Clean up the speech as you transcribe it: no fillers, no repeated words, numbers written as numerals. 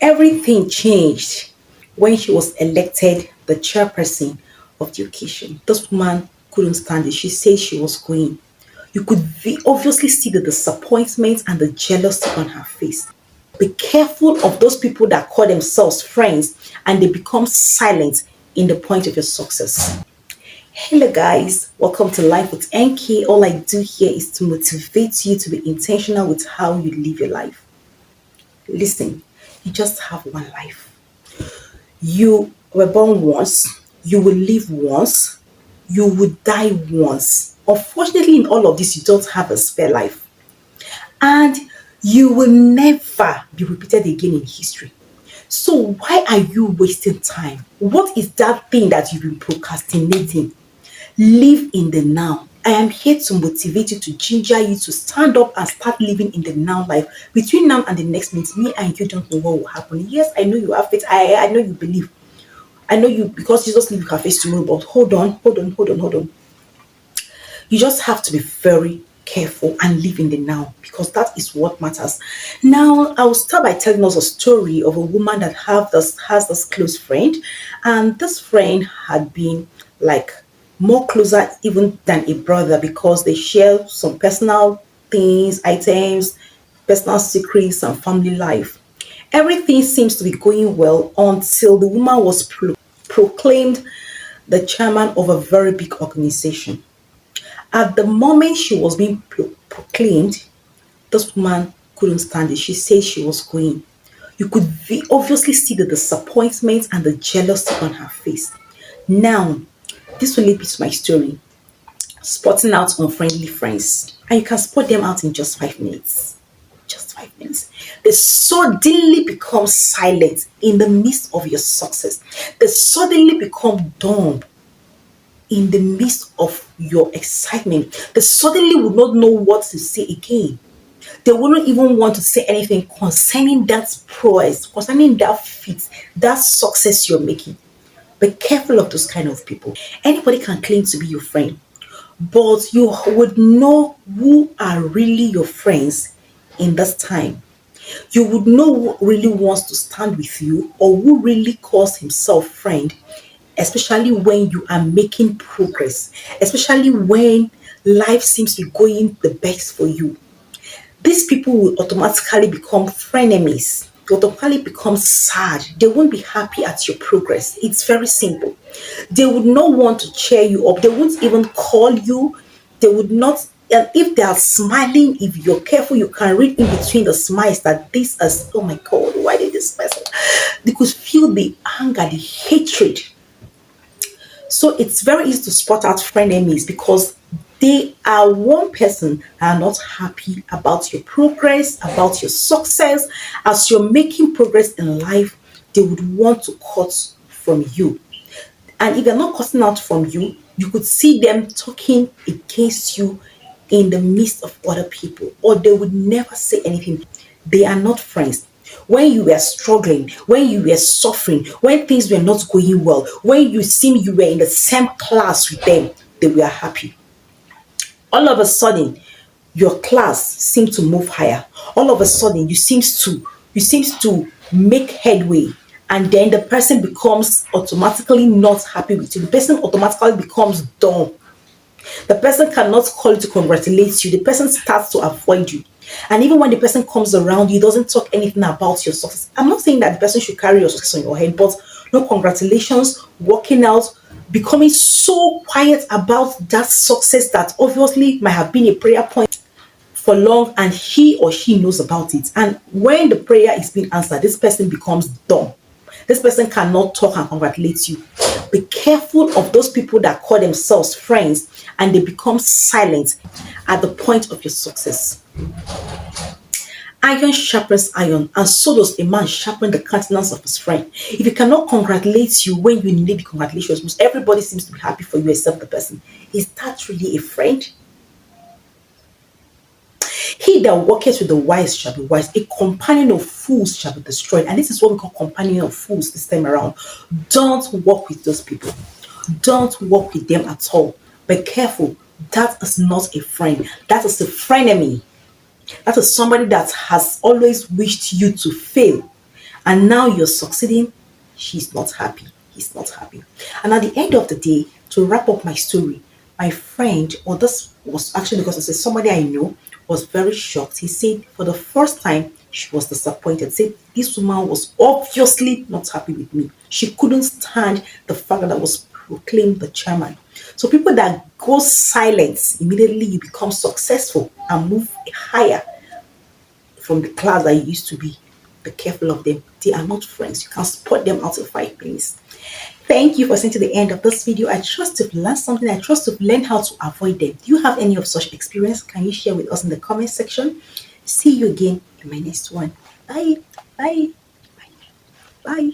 Everything changed when she was elected the chairperson of the occasion. This woman couldn't stand it. She said she was going. You could obviously see the disappointment and the jealousy on her face. Be careful of those people that call themselves friends and they become silent in the point of your success. Hello guys, welcome to Life with NK. All I do here is to motivate you to be intentional with how you live your life. Listen, you just have one life. You were born once, you will live once, you will die once. Unfortunately, in all of this, you don't have a spare life. And you will never be repeated again in history. So why are you wasting time? What is that thing that you've been procrastinating? Live in the now. I am here to motivate you, to ginger you to stand up and start living in the now life. Between now and the next minute, me and you don't know what will happen. Yes, I know you have faith. I know you believe. I know you, because Jesus lives, you can face tomorrow. But hold on. You just have to be very careful and live in the now, because that is what matters. Now, I will start by telling us a story of a woman that has this close friend, and this friend had been like more closer even than a brother, because they share some personal things, items, personal secrets, and family life. Everything seems to be going well until the woman was proclaimed the chairman of a very big organization. At the moment she was being proclaimed, this woman couldn't stand it. She said she was going. You could obviously see the disappointment and the jealousy on her face. Now, this will lead me to my story. Spotting out unfriendly friends. And you can spot them out in just 5 minutes. Just 5 minutes. They suddenly become silent in the midst of your success. They suddenly become dumb in the midst of your excitement. They suddenly would not know what to say again. They wouldn't even want to say anything concerning that prowess, concerning that feat, that success you're making. Be careful of those kind of people. Anybody can claim to be your friend, but you would know who are really your friends in this time. You would know who really wants to stand with you or who really calls himself friend, especially when you are making progress, especially when life seems to be going the best for you. These people will automatically become frenemies. They automatically become sad. They won't be happy at your progress. It's very simple. They would not want to cheer you up. They won't even call you. They would not. And if they are smiling, if you're careful, you can read in between the smiles that this is, oh my God, why did this person? They could feel the anger, the hatred. So it's very easy to spot out frenemies because they are one person are not happy about your progress, about your success. As you're making progress in life, they would want to cut from you. And if they're not cutting out from you, you could see them talking against you in the midst of other people, or they would never say anything. They are not friends. When you were struggling, when you were suffering, when things were not going well, when you seem you were in the same class with them, they were happy. All of a sudden, your class seemed to move higher. All of a sudden, you seems to make headway, and then the person becomes automatically not happy with you. The person automatically becomes dumb. The person cannot call you to congratulate you. The person starts to avoid you. And even when the person comes around, you doesn't talk anything about your success. I'm not saying that the person should carry your success on your head, but no congratulations, working out, becoming so quiet about that success that obviously might have been a prayer point for long, and he or she knows about it. And when the prayer is being answered, this person becomes dumb. This person cannot talk and congratulate you. Be careful of those people that call themselves friends and they become silent at the point of your success. Iron sharpens iron, and so does a man sharpen the countenance of his friend. If he cannot congratulate you when you need congratulations, because everybody seems to be happy for you except the person, is that really a friend? He that walketh with the wise shall be wise. A companion of fools shall be destroyed. And this is what we call companion of fools this time around. Don't walk with those people. Don't walk with them at all. Be careful. That is not a friend. That is a frenemy. That is somebody that has always wished you to fail. and now you're succeeding, she's not happy. He's not happy. And at the end of the day, to wrap up my story, my friend, or this was actually because this is somebody I know, was very shocked. He said for the first time she was disappointed. Said this woman was obviously not happy with me. She couldn't stand the fact that I was proclaimed the chairman. So people that go silent, immediately you become successful and move higher from the class that you used to be. Be careful of them. They are not friends. You can spot them out of 5 minutes. Thank you for listening to the end of this video. I trust you've learned something. I trust you've learned how to avoid them. Do you have any of such experience? Can you share with us in the comment section? See you again in my next one. Bye. Bye. Bye. Bye.